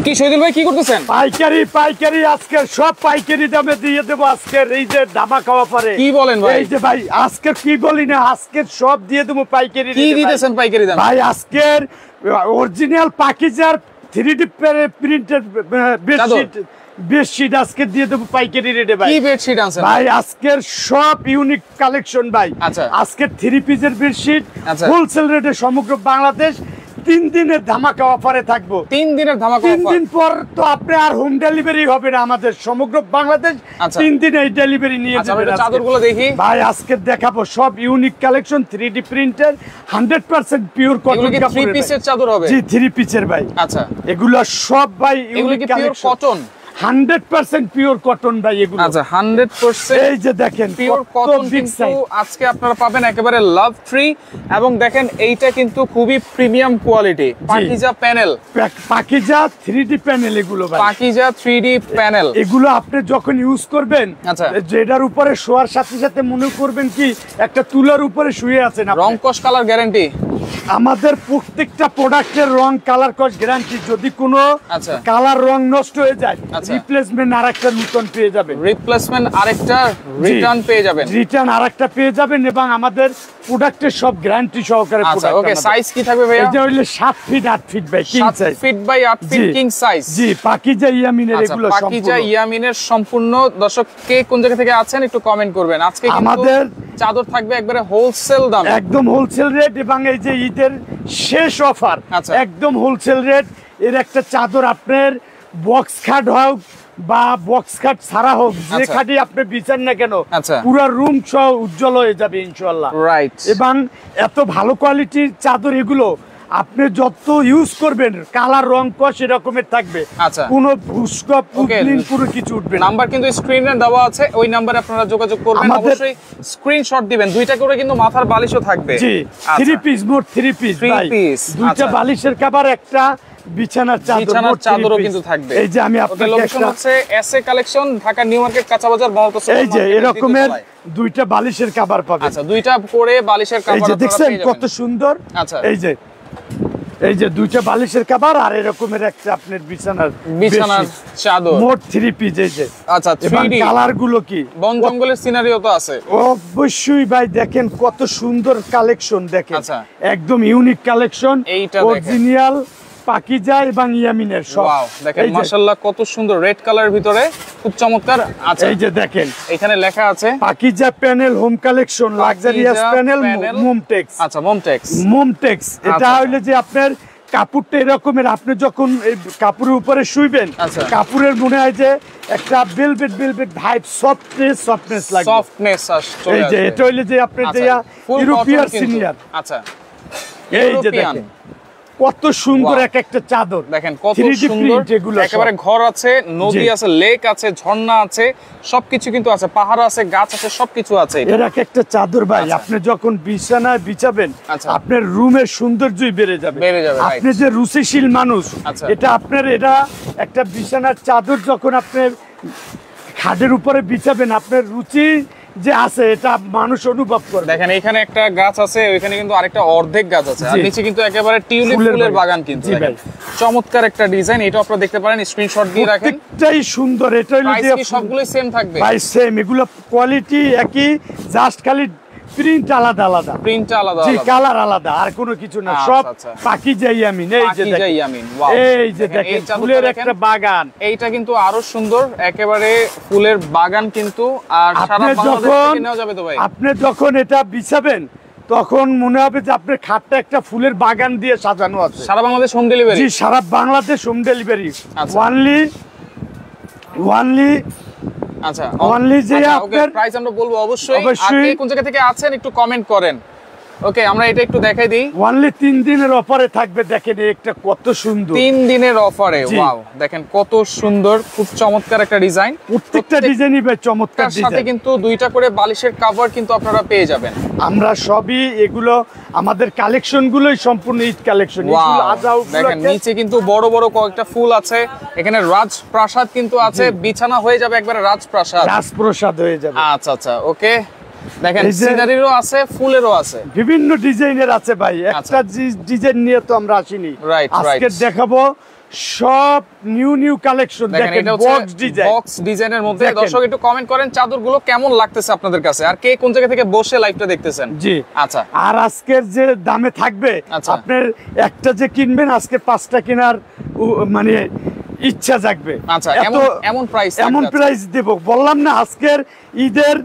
কি শহীদুল ভাই কি করতেছেন? পাইকারি আজকের সব পাইকারি দামে দিয়ে দেবো। আজকের এই যে ধামাকা অফারে। কি বলেন ভাই? এই যে ভাই আজকের কি বলি না, আজকের সব দিয়ে দেবো পাইকারি। কি দিতেছেন পাইকারি দামে? ভাই আজকের অরিজিনাল পাকিজার 3D প্রিন্টেড বেডশিট আজকে দিয়ে দেবো পাইকারি রেটে ভাই। কি বেডশিট আনছেন ভাই? আজকের সব ইউনিক কালেকশন ভাই। আচ্ছা, আজকে 3 পিসের বেডশিট হোলসেল রেটে সমগ্র বাংলাদেশ 3 দিনের ধামাকা অফারে থাকবো। 3 দিনের ধামাকা অফার। 3 দিন পর তো আপনি আর হোম ডেলিভারি হবে না আমাদের সমগ্র বাংলাদেশ। 3 দিন এই ডেলিভারি নিয়ে যাবেন। আচ্ছা, চাদরগুলো দেখি ভাই। আজকে দেখাবো সব ইউনিক কালেকশন 3D প্রিন্টের 100% পিওর কটন কাপড়। এগুলো কি 3 পিসের চাদর হবে? জি 3 পিসের ভাই। আচ্ছা, এগুলো সব ভাই unique collection. Cotton 100% pure cotton ভাই এগুলো। আচ্ছা 100% এই যে দেখেন পিওর কটন কিন্তু আজকে আপনারা পাবেন একেবারে লাভ ফ্রি। এবং দেখেন এইটা কিন্তু খুবই premium quality Pakiza panel. Pakiza 3D panel এগুলো ভাই। পাকিজা 3D প্যানেল এগুলো আপনি যখন ইউজ করবেন, আচ্ছা, যেটার উপরে শোয়ার সাথে সাথে মনে করবেন কি একটা তুলার উপরে শুয়ে আছেন। রং কস কালার গ্যারান্টি। আমাদের প্রত্যেকটা প্রোডাক্টের রং কালার কস গ্যারান্টি। যদি কোনো কালার রং নষ্ট হয়ে যায়, রিপ্লেসমেন্ট আরেকটা নতুন পেয়ে যাবেন। রিপ্লেসমেন্ট আরেকটা রিটার্ন পেয়ে যাবেন। রিটার্ন আরেকটা পেয়ে যাবেন এবং আমাদের প্রোডাক্টের সব গ্যারান্টি সহকারে প্রোডাক্ট। ওকে, সাইজ কি থাকবে ভাইয়া? এটা হইলে 7 ফিট 8 ফিট ভাই, king size. 7 feet by 8 feet king size. জি পাকিজা ইয়ামিনের এগুলো সম্পূর্ণ। পাকিজা ইয়ামিনের সম্পূর্ণ। দর্শক কে কোন জায়গা থেকে আছেন একটু কমেন্ট করবেন। আজকে আমাদের চাদর থাকবে একবারে হোলসেল দাম, একদম হোলসেল রেট। এবং এই যে ঈদের শেষ অফার, একদম হোলসেল রেট। এর একটা চাদর আপনার বক্স খাট হোক বা বক্স খাট ছাড়া হোক, যে খাটই আপনি বিছান না কেন, পুরো রুম সহ উজ্জ্বল হয়ে যাবে ইনশাআল্লাহ। রাইট। এবং এত ভালো কোয়ালিটির চাদর এগুলো আপনি যত ইউজ করবেন কালার রং কস এরকমের থাকবে। কোনো ভুস্কা পুতলিন পুরো কিছু উঠবে না। নাম্বার কিন্তু স্ক্রিনে দেওয়া আছে, ওই নম্বরে আপনারা যোগাযোগ করবেন। অবশ্যই স্ক্রিনশট দিবেন। দুইটা করে কিন্তু মাথার বালিশও থাকবে। জি 3 পিস, মোট 3 পিস ভাই। দুইটা বালিশের কভার, একটা বিছানার চাদরও কিন্তু থাকবে। এই যে আমি আপনাকে লোকেশন হচ্ছে SA collection, Dhaka new market, কাঁচা বাজার, মহল্লা। এই যে এরকমের দুইটা বালিশের কভার পাবেন। আচ্ছা, দুইটা করে বালিশের কভার। এই যে দেখছেন কত সুন্দর। আচ্ছা, এই যে দুইটা বালিশের কভার আর এরকমের একটা আপনার বিছানার চাদর, মোট 3 পিস। এই যে আচ্ছা 3D কালার গুলো কি বন জঙ্গলের সিনারিও তো আছে অবশ্যই ভাই। দেখেন কত সুন্দর কালেকশন, দেখেন একদম ইউনিক কালেকশন। অরিজিনাল পাকিজা এবং ইয়ামিনের সব। ওয়াও, দেখেন মাশাআল্লাহ কত সুন্দর রেড কালারের ভিতরে, খুব চমৎকার। আচ্ছা, এই যে দেখেন এখানে লেখা আছে Pakiza panel home collection, luxurious panel Momtex. আচ্ছা, মোমটেক্স এটা হইলে যে আপনার কাপড়টা এরকমের, আপনি যখন এই কাপড়ের উপরে শুইবেন, কাপড়ের মনে হয় যে একটা ভেলভেট ভাইব, সফটনেস লাগে, সফটনেস আসছে। এই যে এটা হইলে যে আপনার যে ইউরোপিয়ান সিনিয়র। আচ্ছা, এই যে দেখেন কত সুন্দর একটা চাদর, দেখেন কত সুন্দর। একেবারে ঘর আছে, নদী আছে, লেক আছে, ঝর্ণা আছে, সবকিছু কিন্তু আছে, পাহাড় আছে, গাছ আছে, সবকিছু আছে। এর একটা চাদর ভাই আপনি যখন বিছানায় বিছাবেন, আপনার রুমের সৌন্দর্যই বেড়ে যাবে। আপনি যে রুচিশীল মানুষ, এটা আপনার এটা একটা বিছানার চাদর যখন আপনি খাটের উপরে বিছাবেন, আপনার রুচি যে আছে এটা মানুষ অনুভব করে। দেখেন এখানে একটা গাছ আছে, ওইখানে কিন্তু আরেকটা অর্ধেক গাছ আছে, আর নিচে কিন্তু একেবারে টিউলিপ ফুলের বাগান কিন্তু। চমৎকার একটা ডিজাইন, এটা আপনারা দেখতে পারেন, স্ক্রিনশট দিয়ে রাখেন। এটাই সুন্দর। এটা হলো যে সবগুলোই সেম থাকবে ভাই, সেম। এগুলো কোয়ালিটি একই, জাস্ট খালি প্রিন্ট আলাদা আলাদা, জি কালার আলাদা, আর কোনো কিছু না। সব পাকিজা ইয়ামিন। এই যে দেখেন, এই যে দেখেন ফুলের একটা বাগান। এইটা কিন্তু আরো সুন্দর, একেবারে ফুলের বাগান কিন্তু। আর সারা বাংলাদেশে নেওয়া যাবে তো ভাই। আপনি যখন এটা বিছাবেন তখন মনে হবে যে আপনার খাটটা একটা ফুলের বাগান দিয়ে সাজানো আছে। সারা বাংলাদেশ হোম ডেলিভারি। জি সারা বাংলাদেশ হোম ডেলিভারি। ওয়ানলি আচ্ছা, অনলি যে আপনার প্রাইস আমরা বলবো অবশ্যই। আপনি কোন জায়গা থেকে আছেন একটু কমেন্ট করেন। ওকে, আমরা এটা একটু দেখাই দিই। অনলি 3 দিনের অফারে থাকবে। দেখেন এটা কত সুন্দর, 3 দিনের অফারে। ওয়াও, দেখেন কত সুন্দর, খুব চমৎকার একটা ডিজাইন। প্রত্যেকটা ডিজাইনই বেশ চমৎকার ডিজাইন। সাথে কিন্তু দুইটা করে বালিশের কভার কিন্তু আপনারা পেয়ে যাবেন। আমরা সবই এগুলো আমাদের কালেকশন গুলোই সম্পূর্ণ ঈদ কালেকশন। এগুলো আজাও দেখেন, নিচে কিন্তু বড় বড় কয়েকটা ফুল আছে। এখানে রাজপ্রাসাদ কিন্তু আছে, বিছানা হয়ে যাবে একবারে রাজপ্রাসাদ হয়ে যাবে। আচ্ছা আচ্ছা, ওকে। দেখেন সিনারিরও আছে, ফুলেরও আছে, বিভিন্ন ডিজাইনের আছে ভাই। একটা ডিজাইন নিয়ে তো আমরা আসিনি, আজকে দেখাবো সব নিউ কালেকশন। দেখেন বক্স ডিজাইন, বক্স ডিজাইনের মধ্যে। দর্শক একটু কমেন্ট করেন চাদরগুলো কেমন লাগতেছে আপনাদের কাছে, আর কে কোন জায়গা থেকে বসে লাইভটা দেখতেছেন। জি আচ্ছা, আর আজকের যে দামে থাকবে, আপনার একটা যে কিনবেন আজকে 5টা কেনার মানে ইচ্ছা জাগবে। আচ্ছা, এমন প্রাইস দেব, বললাম না আজকের ঈদের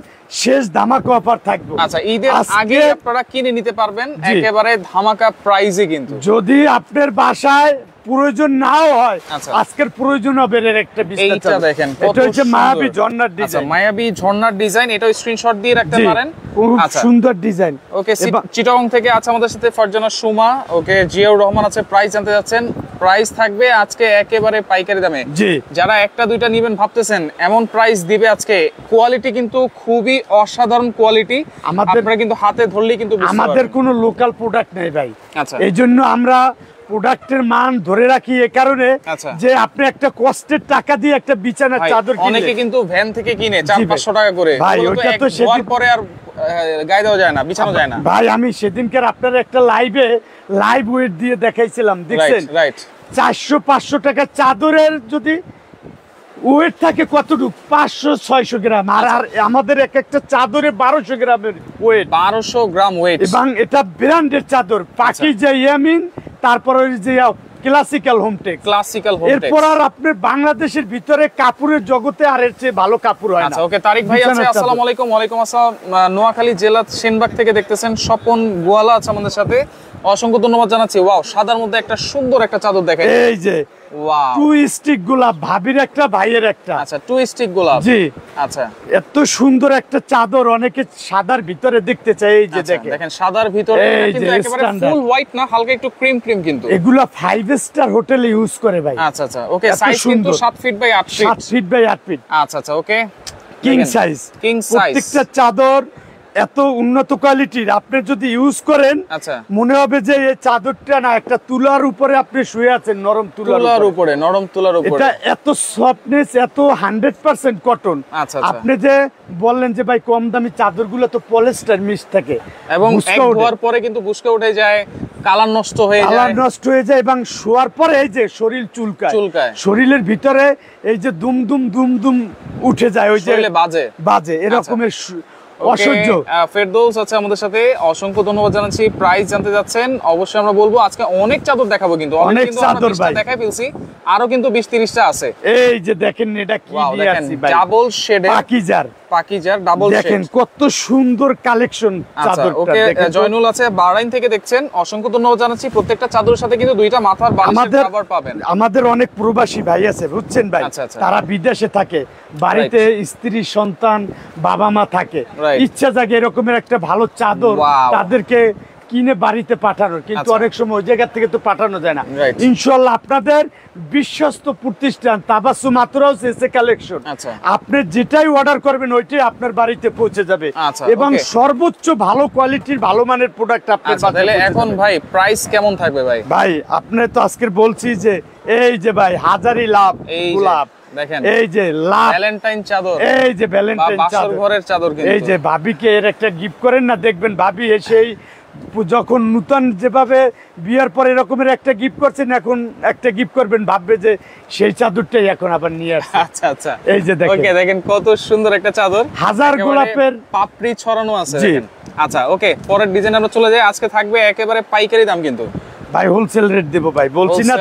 শেষ ধামাকা অফার থাকবে। আচ্ছা, ঈদের আগে আপনারা কিনে নিতে পারবেন একেবারে ধামাকা প্রাইসে। কিন্তু যদি আপনার বাসায় প্রয়োজন নাও হয়, আজকের প্রয়োজন হবে এর একটা বিস্তার। এইটা দেখেন, এটা হচ্ছে মায়াবী ঝর্ণার ডিজাইন। আচ্ছা, মায়াবী ঝর্ণার ডিজাইন, এটা স্ক্রিনশট দিয়ে রাখতে পারেন। খুব সুন্দর ডিজাইন। ওকে, চিটাগং থেকে আছে আমাদের সাথে ফারজানা সুমা। ওকে, জিয়াউর রহমান আছে। প্রাইস জানতে যাচ্ছেন, প্রাইস থাকবে আজকে একেবারে পাইকারি দামে। জি, যারা একটা দুইটা নেবেন ভাবতেছেন, এমন প্রাইস দিবে আজকে। কোয়ালিটি কিন্তু খুবই অসাধারণ কোয়ালিটি, আপনারা কিন্তু হাতে ধরলেই কিন্তু বুঝতে পারবেন। আমাদের কোনো লোকাল প্রোডাক্ট নেই ভাই। আচ্ছা, এইজন্য আমরা প্রোডাক্টের মান ধরে রাখি এ কারণে যে আপনি একটা কষ্টের টাকা দিয়ে একটা বিছানার চাদর কিনে, অনেকে কিন্তু ভ্যান থেকে কিনে 400-500 টাকা করে, ভাই ওটা তো সেদিন পরে আর গায়ে দেওয়া যায় না, বিছানো যায় না। ভাই আমি সেদিনকার আপনার একটা লাইভ ওয়েট দিয়ে দেখাইছিলাম, দেখছেন? রাইট, 400-500 টাকা চাদরের যদি ওয়েট থাকে কতটুকু, 500-600 গ্রাম। আর আমাদের এক একটা চাদরে 1200 গ্রামের ওয়েট, 1200 গ্রাম ওয়েট। এবং এটা ব্র্যান্ডের চাদর, পাকিজা ইয়ামিন, তারপর ওই যে ক্লাসিক্যাল হোমটেক্স। এরপর আর আপনার বাংলাদেশের ভিতরে কাপড়ের জগতে আর এর চেয়ে ভালো কাপড় হয় না। আচ্ছা, ওকে, তারিক ভাই আছে। আসসালামু আলাইকুম। ওয়ালাইকুম আসসালাম। নোয়াখালী জেলা সেনবাগ থেকে দেখতেছেন। স্বপন গোয়ালা আছে আমাদের সাথে, অসংখ্য ধন্যবাদ জানাচ্ছি। ওয়াও, সাদার মধ্যে একটা সুন্দর একটা চাদর দেখেন। এই যে টু স্টিক গোলাপ, ভাবির একটা ভাইয়ের একটা। আচ্ছা, টু স্টিক গোলাপ। জি, আচ্ছা, এত সুন্দর একটা চাদর অনেকে সাদার ভিতরে দেখতে চায়। এই যে দেখেন সাদার ভিতরে, কিন্তু একেবারে ফুল হোয়াইট না, হালকা একটু ক্রিম কিন্তু। এগুলা 5 স্টার হোটেলে ইউজ করে ভাই। আচ্ছা আচ্ছা, ওকে, সাইজ কিন্তু 7 feet by 8 feet. 7 feet by 8 feet. আচ্ছা আচ্ছা, ওকে, কিং সাইজ। প্রত্যেকটা চাদর এত উন্নত কোয়ালিটির, আপনি যদি ইউজ করেন মনে হবে যে এই চাদরটা না একটা তুলার উপরে আপনি শুয়ে আছেন, নরম তুলার উপরে। এটা এত সফটনেস, এত 100% কটন। আপনি যে বললেন যে ভাই কম দামি চাদরগুলো তো পলিস্টার মিক্স থাকে, এবং এক ধোয়ার পরে কিন্তু বুশকা উঠে যায়, কালার নষ্ট হয়ে যায়, এবং শোয়ার পরে এই যে শরীর চুলকায়, শরীরের ভিতরে এই যে দুম দুম উঠে যায়, ওই যে বাজে এরকমের অসহ্য। ফেরদৌস আছে আমাদের সাথে, অসংখ্য ধন্যবাদ জানাচ্ছি। প্রাইস জানতে যাচ্ছেন, অবশ্যই আমরা বলবো। আজকে অনেক চাদর দেখাবো, কিন্তু অনেক চাদর ভাই দেখাই ফেলছি, আরো কিন্তু 20-30টা আছে। এই যে দেখেন এটা কি নিয়ে আসছি ভাই, ডাবল শেডে পাকিজার ডাবল শেড। দেখেন কত সুন্দর কালেকশন চাদরটা। ওকে, জয়নুল আছে বাহরাইন থেকে দেখছেন, অসংখ্য ধন্যবাদ জানাচ্ছি। প্রত্যেকটা চাদরের সাথে কিন্তু দুইটা মাথার বালিশের কভার পাবেন। আমাদের অনেক প্রবাসী ভাই আছে, বুঝছেন ভাই, তারা বিদেশে থাকে, বাড়িতে স্ত্রী সন্তান বাবা মা থাকে, ইচ্ছা জাগে এরকমের একটা ভালো চাদর তাদেরকে কিনে বাড়িতে পাঠানোর, কিন্তু অনেক সময় ওই জায়গা থেকে তো পাঠানো যায় না। ইনশাআল্লাহ আপনাদের বিশ্বস্ত প্রতিষ্ঠান তাবাসসুম আতরাউস এসএ কালেকশন, আপনি যেটাই অর্ডার করবেন ওইটাই আপনার বাড়িতে পৌঁছে যাবে, এবং সর্বোচ্চ ভালো কোয়ালিটির ভালো মানের প্রোডাক্ট আপনার কাছে। তাহলে এখন ভাই প্রাইস কেমন থাকবে ভাই? ভাই আপনি তো আজকে বলছি যে এই যে ভাই হাজারি লাভ গোলাপ, দেখেন এই যে লাভ ভ্যালেন্টাইন চাদর, এই যে ভ্যালেন্টাইন চাদর, ঘরের চাদর, এই যে ভাবিকে এর একটা গিফট করেন না, দেখবেন ভাবি এসেই যখন নতুন যেভাবে বিয়ের পরে এরকমের একটা গিফট করছেন, এখন একটা গিফট করবেন, ভাববে যে সেই চাদরটাই এখন আবার নিয়ে আসছে। আচ্ছা আচ্ছা, এই যে দেখেন কত সুন্দর একটা চাদর, হাজার গোলাপের পাপড়ি ছড়ানো আছে। আচ্ছা, ওকে, পরের ডিজাইন আমরা চলে যাই। আজকে থাকবে একেবারে পাইকারি দাম, কিন্তু ভাই হোলসেল রেট দেবো ভাই, বলছি না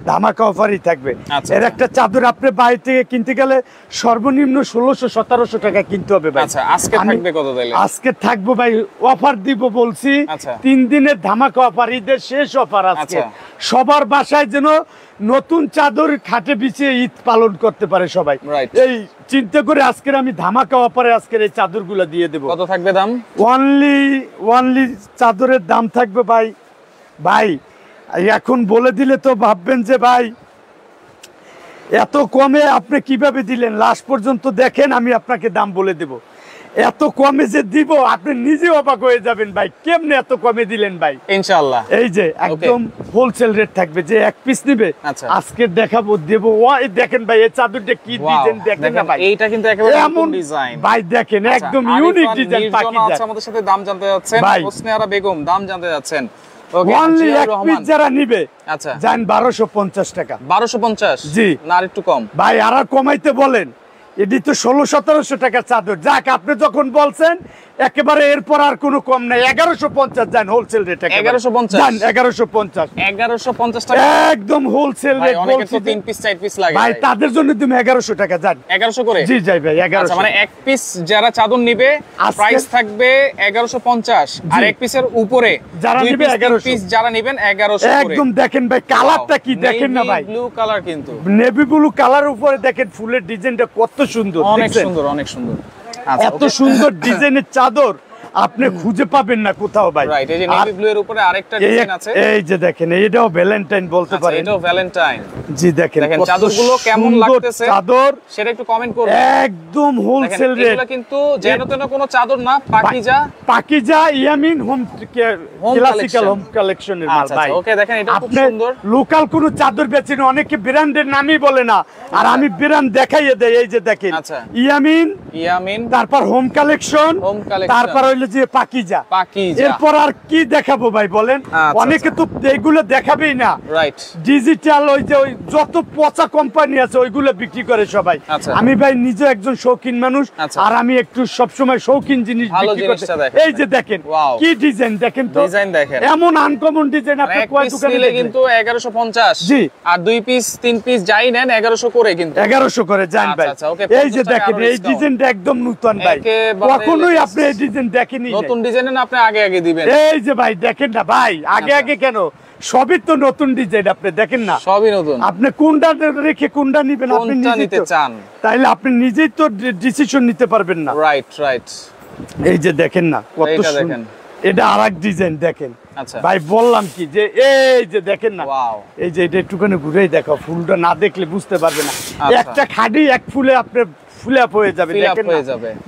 ধামাকা অফারই থাকবে। এর একটা চাদর আপনি বাইরে থেকে কিনতে গেলে সর্বনিম্ন 1600-1700 টাকা কিনতে হবে ভাই। আজকে থাকবে কত তাইলে? আজকে থাকবো ভাই অফার দিব, বলছি 3 দিনের ধামাকা অফার, ঈদের শেষ অফার আজকে। সবার বাসায় যেন নতুন চাদর খাটে বিছিয়ে ঈদ পালন করতে পারে সবাই, এই চিন্তা করে আজকের আমি ধামাকা অফারে আজকের এই চাদরগুলো দিয়ে দেবো। কত থাকবে দাম? অনলি চাদরের দাম থাকবে ভাই এখন বলে দিলে তো ভাববেন যে ভাই এত কমে আপনি কিভাবে দিলেন, লাস্ট পর্যন্ত দেখেন, আমি আপনাকে দাম বলে দেব। এত কমে যে দিব আপনি নিজে অবাক হয়ে যাবেন ভাই, কেমনে এত কমে দিলেন ভাই। ইনশাআল্লাহ এই যে একদম হোলসেল রেট থাকবে, যে এক পিস নিবে আজকে দেখাবো দেব। ওই দেখেন ভাই এই চাদরটা কি ডিজাইন, দেখেন না ভাই, এইটা কিন্তু একেবারে নতুন ডিজাইন ভাই, দেখেন একদম ইউনিক ডিজাইন। আমাদের সাথে দাম জানতে যাচ্ছেন, হোসনে আরা বেগম দাম জানতে যাচ্ছেন। অনলি এক পিস যারা নিবে আচ্ছা জান 1250 টাকা। 1250? জি না আর একটু কম ভাই, আর কমাইতে বলেন। এটি তো 1600-1700 টাকার চাদর। যাক, আপনি যখন বলছেন একেবারে এরপর আর কোনো কম নাই। 1150 জান হোলসেল রেট। 1150 জান 1150। 1150 টাকা একদম হোলসেল রেট। অনেকে তো 3 পিস 4 পিস লাগে ভাই, তাদের জন্য তুমি 1100 টাকা জান। 1100 করে? জি যাই ভাই 1100। আচ্ছা, মানে এক পিস যারা চাদর নিবে প্রাইস থাকবে 1150, আর এক পিসের উপরে যারা নিবে 1100 পিস যারা নেবেন 1100 করে। একদম দেখেন ভাই, কালারটা কি দেখেন না ভাই, ব্লু কালার, কিন্তু নেভি ব্লু কালার উপরে দেখেন ফুলের ডিজাইনটা কত সুন্দর। অনেক সুন্দর, অনেক সুন্দর। আচ্ছা, এত সুন্দর ডিজাইনের চাদর আপনি খুঁজে পাবেন না কোথাও ভাই। রাইট, এই যে নেভি ব্লু এর উপরে আরেকটা ডিজাইন আছে। এই যে দেখেন, এটাও ভ্যালেন্টাইন বলতে পারেন। এটাও ভ্যালেন্টাইন। জি দেখেন চাদরগুলো কেমন লাগতেছে চাদর সেটা একটু কমেন্ট করুন। একদম হোলসেল রেট। এগুলো কিন্তু যেন তেন কোনো চাদর না, Pakiza Yamin home classical home কালেকশনের মাল ভাই। ওকে, দেখেন এটা খুব সুন্দর। লোকাল কোনো চাদর বেচেন, অনেকে ব্র্যান্ডের নামই বলে না, আর আমি ব্র্যান্ড দেখাইয়ে দেই। এই যে দেখেন ইয়ামিন, তারপর হোম কালেকশন, তারপর হইলো যে পাকিজা। এরপর আর কি দেখাবো ভাই বলেন? অনেকে তো এগুলো দেখাবেই না। রাইট, ডিজিটাল ওই যে যত পচা কোম্পানি আছে ওইগুলো বিক্রি করে সবাই। আমি ভাই নিজে একজন শৌখিন মানুষ, আর আমি একটু সবসময় শৌখিন জিনিস বিক্রি করতে। এই যে দেখেন কি ডিজাইন, দেখেন তো এমন আনকমন ডিজাইন। আপনি কয় দোকানে নিলে কিন্তু 1150। জি, আর 2 পিস 3 পিস যাই নেন 1100 করে, কিন্তু 1100 করে জান ভাই। এই যে দেখেন এই ডিজাইনটা একদম নতুন ভাই, কখনোই আপনি এই ডিজাইন দেখেননি। নতুন ডিজাইন না, আপনি আগে আগে দিবেন। এই যে ভাই দেখেন না ভাই, আগে আগে কেন, সবই তো নতুন ডিজাইন। আপনি দেখেন না, সবই নতুন। আপনি কোনটা রেখে কোনটা নিবেন আপনি নিজেই নিতে চান, তাইলে আপনি নিজেই তো ডিসিশন নিতে পারবেন না। Right right. এই যে দেখেন না কত সুন্দর, এটা আরেক ডিজাইন দেখেন। আচ্ছা ভাই, বললাম কি যে এই যে দেখেন না, এই যে এটা একটুখানি ঘুরেই দেখো, ফুলটা না দেখলে বুঝতে পারবে না। একটা খাডি এক ফুলে আপনি ফুল আপ হয়ে যাবে।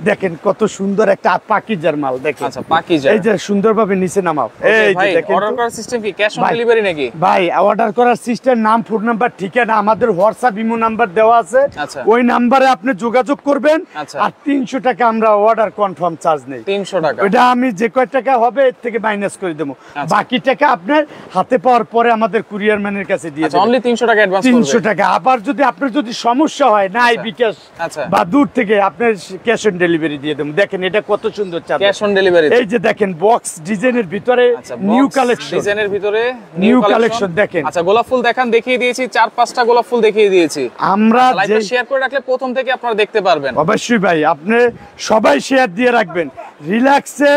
দেখেন কত সুন্দর একটা পাকিজার মাল। দেখেন আচ্ছা, পাকিজা। এই যে সুন্দরভাবে নিচে নামাও। এই যে দেখেন, অর্ডার করার সিস্টেম কি ক্যাশ অন ডেলিভারি নাকি? ভাই, অর্ডার করার সিস্টেম, নাম, ফোন নাম্বার, ঠিকানা, আমাদের হোয়াটসঅ্যাপ ইমো নাম্বার দেওয়া আছে। ওই নাম্বারে আপনি যোগাযোগ করবেন। আর 300 টাকা আমরা অর্ডার কনফার্ম চার্জ নেই। 300 টাকা, ওটা আমি যে কয় টাকা হবে এর থেকে মাইনাস করে দেব। বাকি টাকা আপনার হাতে পাওয়ার পরে আমাদের কুরিয়ার ম্যানের কাছে দিয়ে দেব। অনলি 300 টাকা অ্যাডভান্স করবেন। 300 টাকা। আবার যদি আপনার যদি সমস্যা হয়, নাই বিকাশ বা দূর থেকে, আপনার ক্যাশ অন ডেলিভারি দিয়ে দেব। দেখেন এটা কত সুন্দর চাদর, ক্যাশ অন ডেলিভারি। এই যে দেখেন বক্স ডিজাইনের ভিতরে নিউ কালেকশন, ডিজাইনের ভিতরে নিউ কালেকশন দেখেন। আচ্ছা, গোলাপ ফুল দেখান, দেখিয়ে দিয়েছি 4-5টা গোলাপ ফুল দেখিয়ে দিয়েছি। আমরা লাইভটা শেয়ার করে রাখলে প্রথম থেকে আপনারা দেখতে পারবেন। অবশ্যই ভাই, আপনি সবাই শেয়ার দিয়ে রাখবেন, রিল্যাক্সে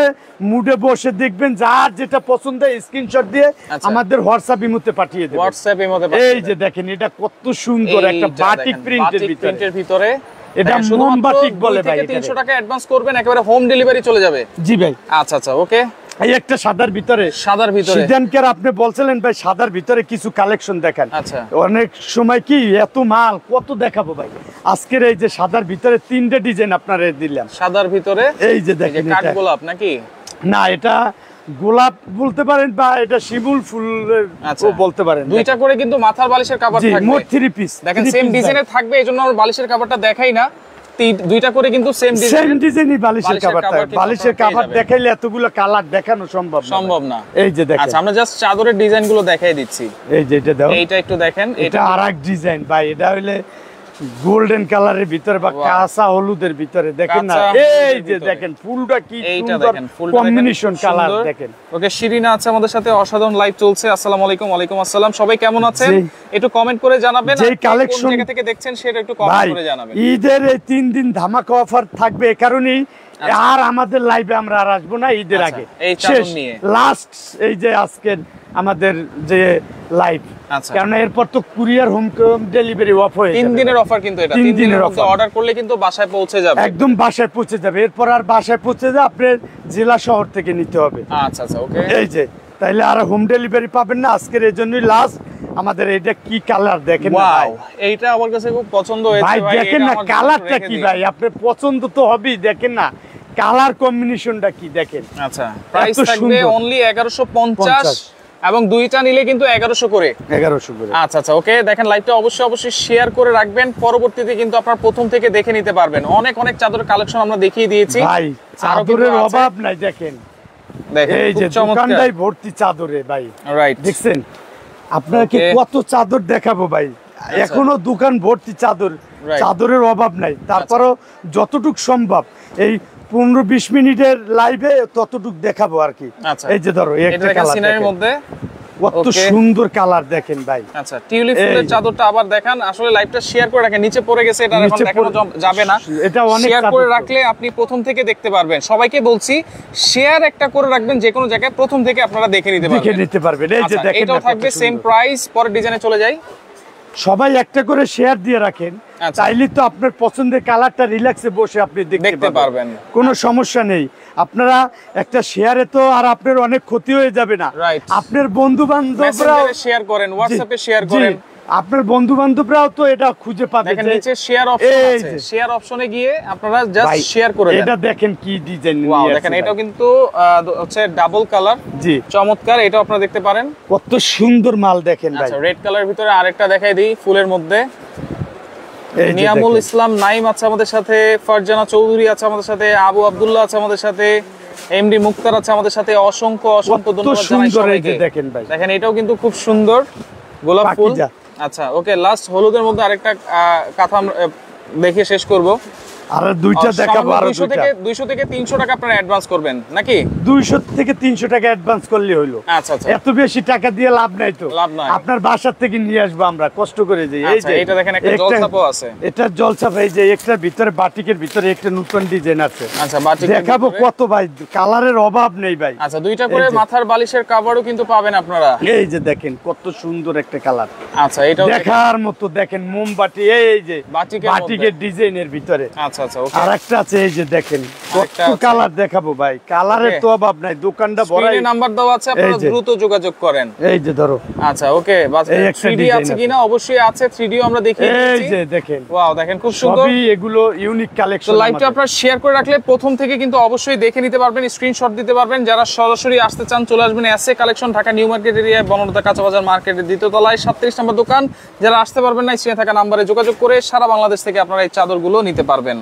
মুডে বসে দেখবেন, যার যেটা পছন্দ স্ক্রিনশট দিয়ে আমাদের হোয়াটসঅ্যাপ ইমোতে পাঠিয়ে দেবেন। হোয়াটসঅ্যাপ ইমোতে এই যে দেখেন এটা কত সুন্দর একটা বাটিক প্রিন্টের ভিতরে। এটা মোমবাটিক বলে ভাই। 300 টাকা অ্যাডভান্স করবেন, একেবারে হোম ডেলিভারি চলে যাবে। জি ভাই। আচ্ছা আচ্ছা, ওকে। এই একটা সাদার ভিতরে সিদ্ধান্তকার আপনি বলছিলেন ভাই সাদার ভিতরে কিছু কালেকশন দেখান। আচ্ছা, অনেক সময় কি এত মাল কত দেখাবো ভাই। আজকের এই যে সাদার ভিতরে 3টে ডিজাইন আপনারে দিলাম। সাদার ভিতরে এই যে দেখেন, কাঠ গোলাপ নাকি? না, এটা গোলাপ বলতে পারেন, বা এটা শিমুল ফুল বলতে পারেন। দুইটা করে কিন্তু মাথার বালিশের কভার থাকবে। মোট 3 পিস দেখেন, সেম ডিজাইনের থাকবে, এজন্য আমরা বালিশের কভারটা দেখাই না। দুইটা করে কিন্তু সেম ডিজাইনই বালিশের কভার থাকবে। বালিশের কভার দেখাইলে এতগুলো কালার দেখানো সম্ভব না। এই যে দেখেন, আচ্ছা, আমরা জাস্ট চাদরের ডিজাইনগুলো দেখাই দিচ্ছি। এই যে এটা দাও, এইটা একটু দেখেন, এটা আরেক ডিজাইন ভাই। এটা হইলে গোল্ডেন কালারের ভিতরে বা কাঁচা হলুদের ভিতরে দেখেন না। এই যে দেখেন ফুলটা কি সুন্দর কম্বিনেশন কালার দেখেন। ওকে, শিরিনা আছে আমাদের সাথে, অসাধারণ লাইভ চলছে। আসসালামু আলাইকুম। ওয়ালাইকুম আসসালাম। সবাই কেমন আছেন একটু কমেন্ট করে জানাবেন। যে কালেকশন কোন জায়গা থেকে দেখছেন সেটা একটু কমেন্ট করে জানাবেন। ঈদের এই 3 দিন ধামাকা অফার থাকবে, এই কারণেই আর আমাদের লাইভে আমরা আর আসবো না ঈদের আগে। এই চাদর নিয়ে লাস্ট এই যে আজকের আমাদের যে লাইভ, কারণ এরপর তো কুরিয়ার হোম ডেলিভারি অফ হয়ে যাবে। 3 দিনের অফার, কিন্তু এটা 3 দিনের মধ্যে অর্ডার করলে কিন্তু বাসায় পৌঁছে যাবে। একদম বাসায় পৌঁছে যাবে। এরপর আর বাসায় পৌঁছে যাবে আপনার জেলা শহর থেকে নিতে হবে। আচ্ছা আচ্ছা, ওকে। এই যে তাইলে আর হোম ডেলিভারি পাবেন না। আজকের এই জন্যই লাস্ট আমাদের এটা কি কালার দেখেন না ভাই। এইটা আমার কাছে খুব পছন্দ হয়েছে ভাই। দেখেন না কালারটা কি ভাই, আপনার পছন্দ তো হবেই। দেখেন না কালার কম্বিনেশনটা কি দেখেন। আচ্ছা, প্রাইস থাকবে অনলি 1150, এবং দুইটা নিলে কিন্তু 1100 করে। 1100 করে। আচ্ছা আচ্ছা, ওকে। দেখেন লাইভটা অবশ্যই শেয়ার করে রাখবেন, পরবর্তীতে কিন্তু আপনারা প্রথম থেকে দেখে নিতে পারবেন। অনেক চাদরের কালেকশন আমরা দেখিয়ে দিয়েছি ভাই, চাদরের অভাব নাই। দেখেন দেখেন এই যে দোকানটাই ভর্তি চাদরে ভাই, রাইট দেখছেন আপনাকে কত চাদর দেখাবো ভাই, এখনো দোকান ভর্তি চাদর, চাদরের অভাব নাই। তারপরও যতটুক সম্ভব এই 15-20 মিনিটের লাইভে ততটুক দেখাবো আর কি। এই যে ধরো একটা কালার সিনারির মধ্যে কত সুন্দর কালার দেখেন ভাই। আচ্ছা টিউলিপ ফুলের চাদরটা আবার দেখান, আসলে লাইভটা শেয়ার করে রাখেন, নিচে পড়ে গেছে এটা এখন দেখানো যাবে না, এটা অনেক শেয়ার করে রাখলে আপনি প্রথম থেকে দেখতে পারবেন। সবাইকে বলছি শেয়ার একটা করে রাখবেন, যে কোনো জায়গায় প্রথম থেকে আপনারা দেখে নিতে পারবেন। এই যে দেখেন এটাও থাকবে সেম প্রাইস। পরের ডিজাইনে চলে যাই, সবাই একটা করে শেয়ার দিয়ে রাখেন, চাইলে তো আপনার পছন্দের কালারটা রিল্যাক্সে বসে আপনি দেখতে পারবেন, কোনো সমস্যা নেই। আপনারা একটা শেয়ারে তো আর আপনার অনেক ক্ষতি হয়ে যাবে না, আপনার বন্ধু বান্ধবরাও শেয়ার করেন, হোয়াটসঅ্যাপে শেয়ার করেন, আপনার বন্ধু বান্ধবরাও তো এটা খুঁজে পাবে। দেখেন নিচে শেয়ার অপশন আছে, শেয়ার অপশনে গিয়ে আপনারা জাস্ট শেয়ার করে দেন। এটা দেখেন কি ডিজাইন, ওয়াও দেখেন এটাও কিন্তু হচ্ছে ডাবল কালার, জি চমৎকার, এটাও আপনারা দেখতে পারেন, কত সুন্দর মাল দেখেন ভাই। আচ্ছা রেড কালারের ভিতরে আরেকটা দেখাই দিই ফুলের মধ্যে, নিয়ামুল ইসলাম নাইম আছে আমাদের সাথে, ফারজানা চৌধুরী আছে আমাদের সাথে, আবু আব্দুল্লাহ আছে আমাদের সাথে, এমডি মুক্তার আছে আমাদের সাথে, অসংখ্য ধন্যবাদ জানাই সবাইকে। দেখেন ভাই দেখেন এটাও কিন্তু খুব সুন্দর গোলাপ ফুল। আচ্ছা ওকে, লাস্ট হলুদের মধ্যে আরেকটা কথা দেখে শেষ করব, আর দুইটা দেখাবো। আর 200 থেকে 300 টাকা আপনারা অ্যাডভান্স করবেন নাকি? 200 থেকে 300 টাকা অ্যাডভান্স করলে হলো। আচ্ছা আচ্ছা, এত বেশি টাকা দিয়ে লাভ নাই তো, লাভ নাই, আপনার বাসা থেকে নিয়ে আসবো আমরা কষ্ট করে। যে এই যে এটা দেখেন একটা জলছাপও আছে, এটা জলছাপ, এই যে একটার ভিতরে বাটিকের ভিতরে একটা নতুন ডিজাইন আছে। আচ্ছা বাটিক দেখাবো কত ভাই, কালারের অভাব নেই ভাই। আচ্ছা দুইটা করে মাথার বালিশের কভারও কিন্তু পাবেন আপনারা। এই যে দেখেন কত সুন্দর একটা কালার। আচ্ছা এটাও দেখার মতো, দেখেন মোমবাতি, এই যে বাটিকের ডিজাইনের ভিতরে। আচ্ছা আচ্ছা ওকে, আরেকটা আছে, এই যে দেখেন কত কালার দেখাবো ভাই, কালারের তো অভাব নাই, দোকানটা বড়, স্ক্রিনে নাম্বার দেওয়া আছে, আপনারা দ্রুত যোগাযোগ করেন। এই যে ধরো, আচ্ছা ওকে, 3D আছে কিনা? অবশ্যই আছে, 3Dও আমরা দেখিয়ে দিয়েছি। এই যে দেখেন, ওয়াও দেখেন খুব সুন্দর, সবই এগুলো ইউনিক কালেকশন। তো লাইভটা আপনারা শেয়ার করে রাখলে প্রথম থেকে কিন্তু অবশ্যই দেখে নিতে পারবেন, স্ক্রিনশট দিতে পারবেন। যারা সরাসরি আসতে চান চলে আসবেন SA collection, Dhaka new market এরিয়ায়, বনলতা কাঁচা বাজার মার্কেটের দ্বিতীয় তলায় 37 নম্বর দোকান। যারা আসতে পারবেন না, স্ক্রিনে থাকা নম্বরে যোগাযোগ করে সারা বাংলাদেশ থেকে আপনারা এই চাদরগুলো নিতে পারবেন।